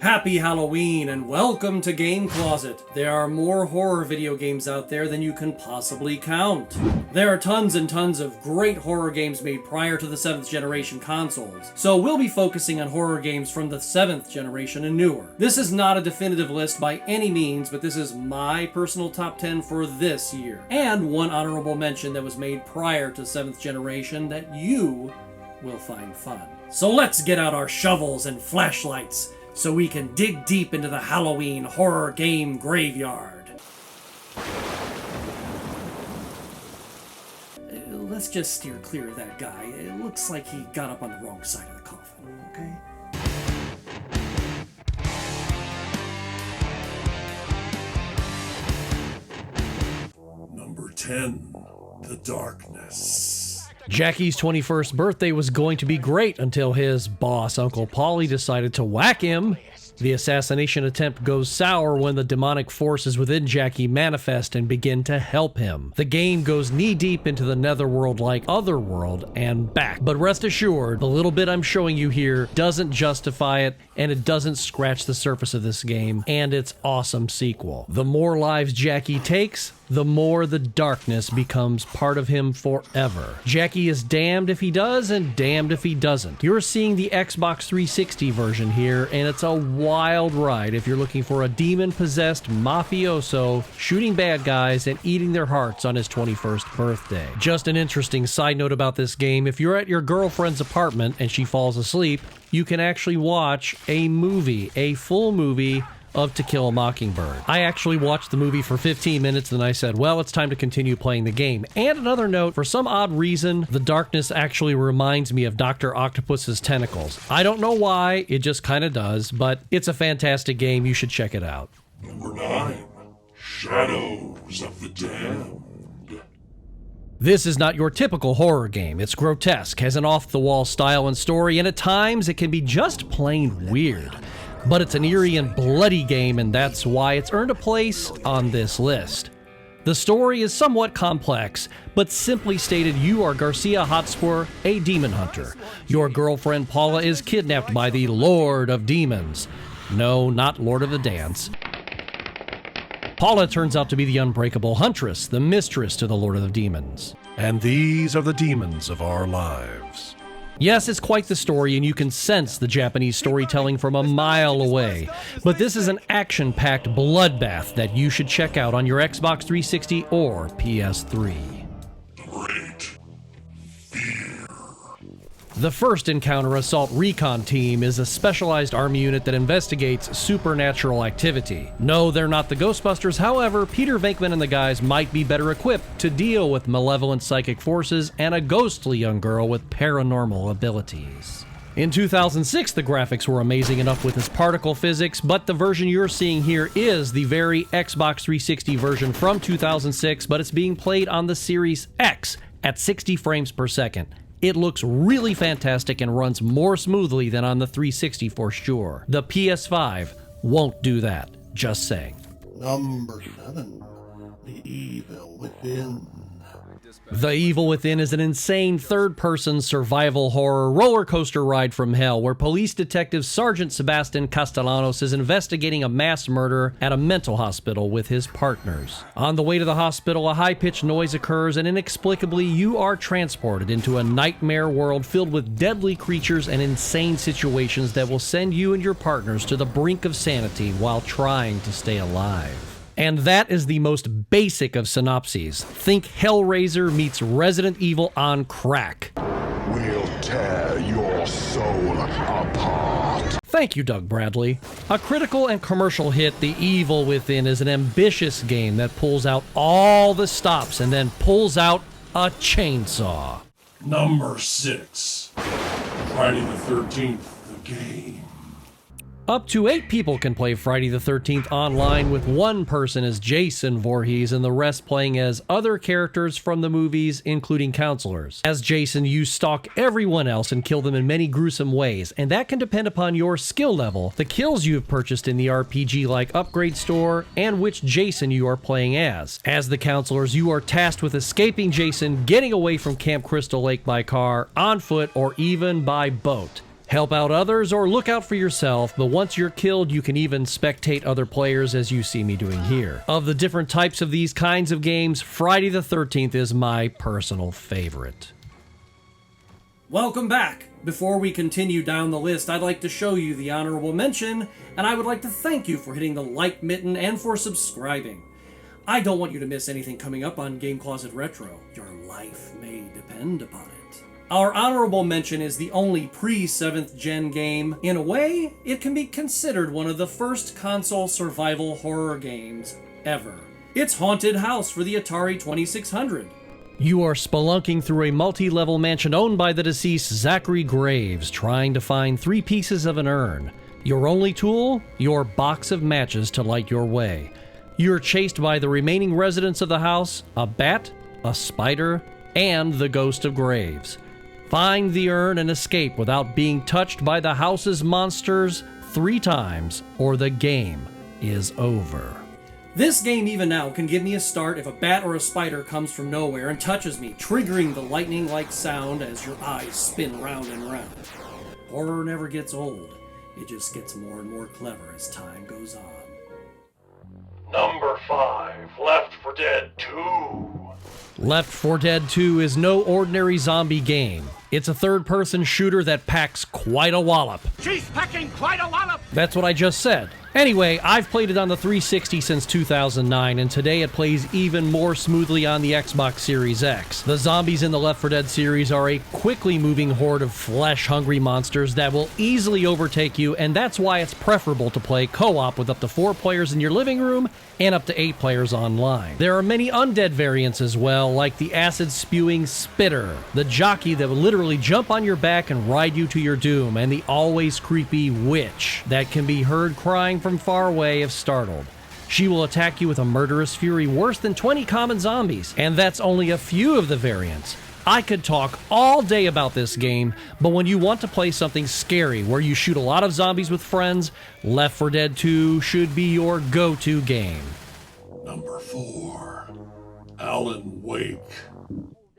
Happy Halloween and welcome to Game Closet. There are more horror video games out there than you can possibly count. There are tons and tons of great horror games made prior to the 7th generation consoles, so we'll be focusing on horror games from the 7th generation and newer. This is not a definitive list by any means, but this is my personal top 10 for this year, and one honorable mention that was made prior to 7th generation that you will find fun. So let's get out our shovels and flashlights so we can dig deep into the Halloween horror game graveyard. Let's just steer clear of that guy. It looks like he got up on the wrong side of the coffin, okay? Number 10, The Darkness. Jackie's 21st birthday was going to be great until his boss, Uncle Paulie, decided to whack him. The assassination attempt goes sour when the demonic forces within Jackie manifest and begin to help him. The game goes knee-deep into the netherworld like Otherworld and back. But rest assured, the little bit I'm showing you here doesn't justify it, and it doesn't scratch the surface of this game and its awesome sequel. The more lives Jackie takes, the more the darkness becomes part of him forever. Jackie is damned if he does and damned if he doesn't. You're seeing the Xbox 360 version here, and it's a wild ride if you're looking for a demon-possessed mafioso shooting bad guys and eating their hearts on his 21st birthday. Just an interesting side note about this game, if you're at your girlfriend's apartment and she falls asleep, you can actually watch a movie, a full movie of To Kill a Mockingbird. I actually watched the movie for 15 minutes and I said, well, it's time to continue playing the game. And another note, for some odd reason, the darkness actually reminds me of Dr. Octopus's tentacles. I don't know why, it just kind of does, but it's a fantastic game. You should check it out. Number 9, Shadows of the Damned. This is not your typical horror game. It's grotesque, has an off-the-wall style and story, and at times it can be just plain weird. But it's an eerie and bloody game, and that's why it's earned a place on this list. The story is somewhat complex, but simply stated, you are Garcia Hotspur, a demon hunter. Your girlfriend Paula is kidnapped by the Lord of Demons. No, not Lord of the Dance. Paula turns out to be the unbreakable huntress, the mistress to the Lord of the Demons. And these are the demons of our lives. Yes, it's quite the story, and you can sense the Japanese storytelling from a mile away. But this is an action-packed bloodbath that you should check out on your Xbox 360 or PS3. Great Fear. The first Encounter Assault Recon Team is a specialized army unit that investigates supernatural activity. No, they're not the Ghostbusters, however, Peter Venkman and the guys might be better equipped to deal with malevolent psychic forces and a ghostly young girl with paranormal abilities. In 2006, the graphics were amazing enough with its particle physics, but the version you're seeing here is the very Xbox 360 version from 2006, but it's being played on the Series X at 60 frames per second. It looks really fantastic and runs more smoothly than on the 360 for sure. The PS5 won't do that, just saying. Number 7, The Evil Within. The Evil Within is an insane third-person survival horror roller coaster ride from hell where police detective Sergeant Sebastian Castellanos is investigating a mass murder at a mental hospital with his partners. On the way to the hospital, a high-pitched noise occurs and inexplicably you are transported into a nightmare world filled with deadly creatures and insane situations that will send you and your partners to the brink of sanity while trying to stay alive. And that is the most basic of synopses. Think Hellraiser meets Resident Evil on crack. We'll tear your soul apart. Thank you, Doug Bradley. A critical and commercial hit, The Evil Within is an ambitious game that pulls out all the stops and then pulls out a chainsaw. Number 6, Friday the 13th, the game. Up to 8 people can play Friday the 13th online, with one person as Jason Voorhees and the rest playing as other characters from the movies, including counselors. As Jason, you stalk everyone else and kill them in many gruesome ways, and that can depend upon your skill level, the kills you have purchased in the RPG-like upgrade store, and which Jason you are playing as. As the counselors, you are tasked with escaping Jason, getting away from Camp Crystal Lake by car, on foot, or even by boat. Help out others or look out for yourself, but once you're killed, you can even spectate other players as you see me doing here. Of the different types of these kinds of games, Friday the 13th is my personal favorite. Welcome back! Before we continue down the list, I'd like to show you the honorable mention, and I would like to thank you for hitting the like button and for subscribing. I don't want you to miss anything coming up on Game Closet Retro. Your life may depend upon it. Our honorable mention is the only pre-7th gen game. In a way, it can be considered one of the first console survival horror games ever. It's Haunted House for the Atari 2600. You are spelunking through a multi-level mansion owned by the deceased Zachary Graves, trying to find 3 pieces of an urn. Your only tool? Your box of matches to light your way. You're chased by the remaining residents of the house, a bat, a spider, and the ghost of Graves. Find the urn and escape without being touched by the house's monsters 3 times, or the game is over. This game even now can give me a start if a bat or a spider comes from nowhere and touches me, triggering the lightning-like sound as your eyes spin round and round. Horror never gets old. It just gets more and more clever as time goes on. Number 5, Left 4 Dead 2. Left 4 Dead 2 is no ordinary zombie game. It's a third-person shooter that packs quite a wallop. She's packing quite a wallop! That's what I just said. Anyway, I've played it on the 360 since 2009, and today it plays even more smoothly on the Xbox Series X. The zombies in the Left 4 Dead series are a quickly moving horde of flesh-hungry monsters that will easily overtake you, and that's why it's preferable to play co-op with up to 4 players in your living room and up to 8 players online. There are many undead variants as well, like the acid-spewing Spitter, the jockey that will literally jump on your back and ride you to your doom, and the always creepy Witch that can be heard crying from far away if startled. She will attack you with a murderous fury worse than 20 common zombies, and that's only a few of the variants. I could talk all day about this game, but when you want to play something scary where you shoot a lot of zombies with friends, Left 4 Dead 2 should be your go-to game. Number 4, Alan Wake.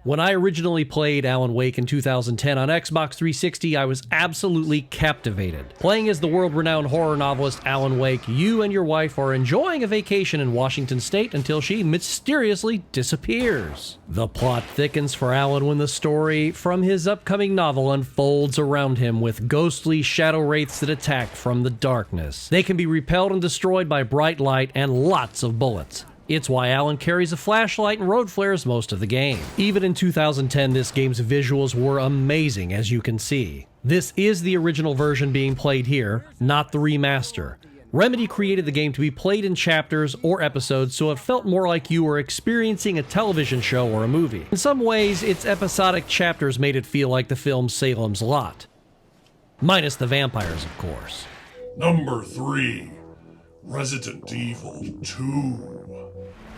When I originally played Alan Wake in 2010 on Xbox 360, I was absolutely captivated. Playing as the world-renowned horror novelist Alan Wake, you and your wife are enjoying a vacation in Washington State until she mysteriously disappears. The plot thickens for Alan when the story from his upcoming novel unfolds around him with ghostly shadow wraiths that attack from the darkness. They can be repelled and destroyed by bright light and lots of bullets. It's why Alan carries a flashlight and road flares most of the game. Even in 2010, this game's visuals were amazing, as you can see. This is the original version being played here, not the remaster. Remedy created the game to be played in chapters or episodes, so it felt more like you were experiencing a television show or a movie. In some ways, its episodic chapters made it feel like the film Salem's Lot. Minus the vampires, of course. Number 3, Resident Evil 2.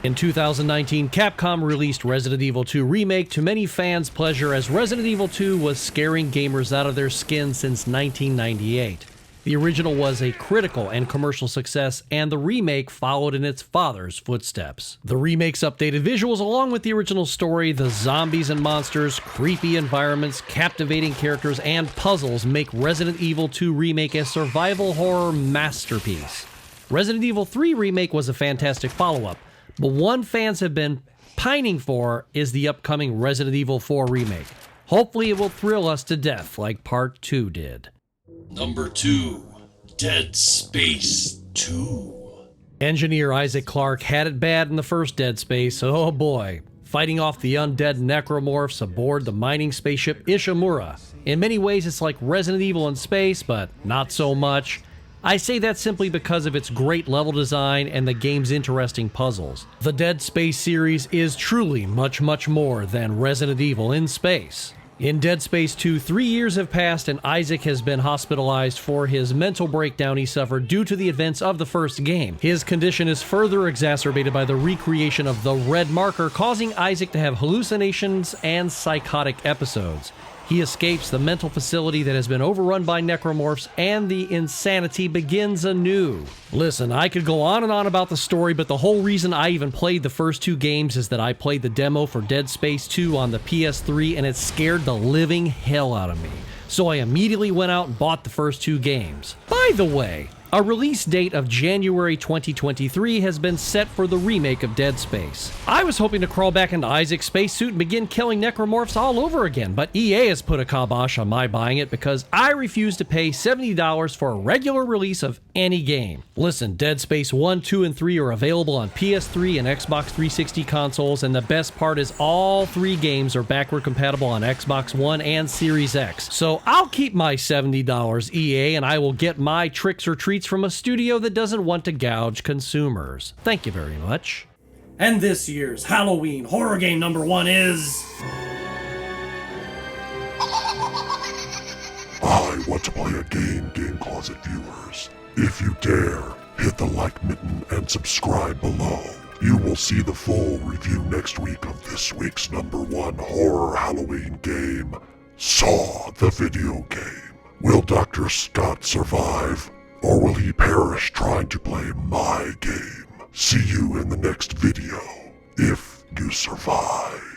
In 2019, Capcom released Resident Evil 2 Remake to many fans' pleasure, as Resident Evil 2 was scaring gamers out of their skin since 1998. The original was a critical and commercial success, and the remake followed in its father's footsteps. The remake's updated visuals, along with the original story, the zombies and monsters, creepy environments, captivating characters, and puzzles make Resident Evil 2 Remake a survival horror masterpiece. Resident Evil 3 Remake was a fantastic follow-up, but one fans have been pining for is the upcoming Resident Evil 4 Remake. Hopefully it will thrill us to death like Part 2 did. Number 2, Dead Space 2. Engineer Isaac Clarke had it bad in the first Dead Space, oh boy. Fighting off the undead necromorphs aboard the mining spaceship Ishimura. In many ways it's like Resident Evil in space, but not so much. I say that simply because of its great level design and the game's interesting puzzles. The Dead Space series is truly much more than Resident Evil in space. In Dead Space 2, 3 years have passed and Isaac has been hospitalized for his mental breakdown he suffered due to the events of the first game. His condition is further exacerbated by the recreation of the Red Marker, causing Isaac to have hallucinations and psychotic episodes. He escapes the mental facility that has been overrun by necromorphs, and the insanity begins anew. Listen, I could go on and on about the story, but the whole reason I even played the first 2 games is that I played the demo for Dead Space 2 on the PS3, and it scared the living hell out of me. so I immediately went out and bought the first 2 games. By the way, a release date of January 2023 has been set for the remake of Dead Space. I was hoping to crawl back into Isaac's spacesuit and begin killing necromorphs all over again, but EA has put a kibosh on my buying it because I refuse to pay $70 for a regular release of any game. Listen, Dead Space 1, 2, and 3 are available on PS3 and Xbox 360 consoles, and the best part is all 3 games are backward compatible on Xbox One and Series X. So I'll keep my $70 EA, and I will get my tricks or treats from a studio that doesn't want to gouge consumers. Thank you very much. And this year's Halloween horror game number 1 is... I want to play a game, Game Closet viewers. If you dare, hit the like button and subscribe below. You will see the full review next week of this week's number 1 horror Halloween game, Saw the video game. Will Dr. Scott survive? Or will he perish trying to play my game? See you in the next video, if you survive.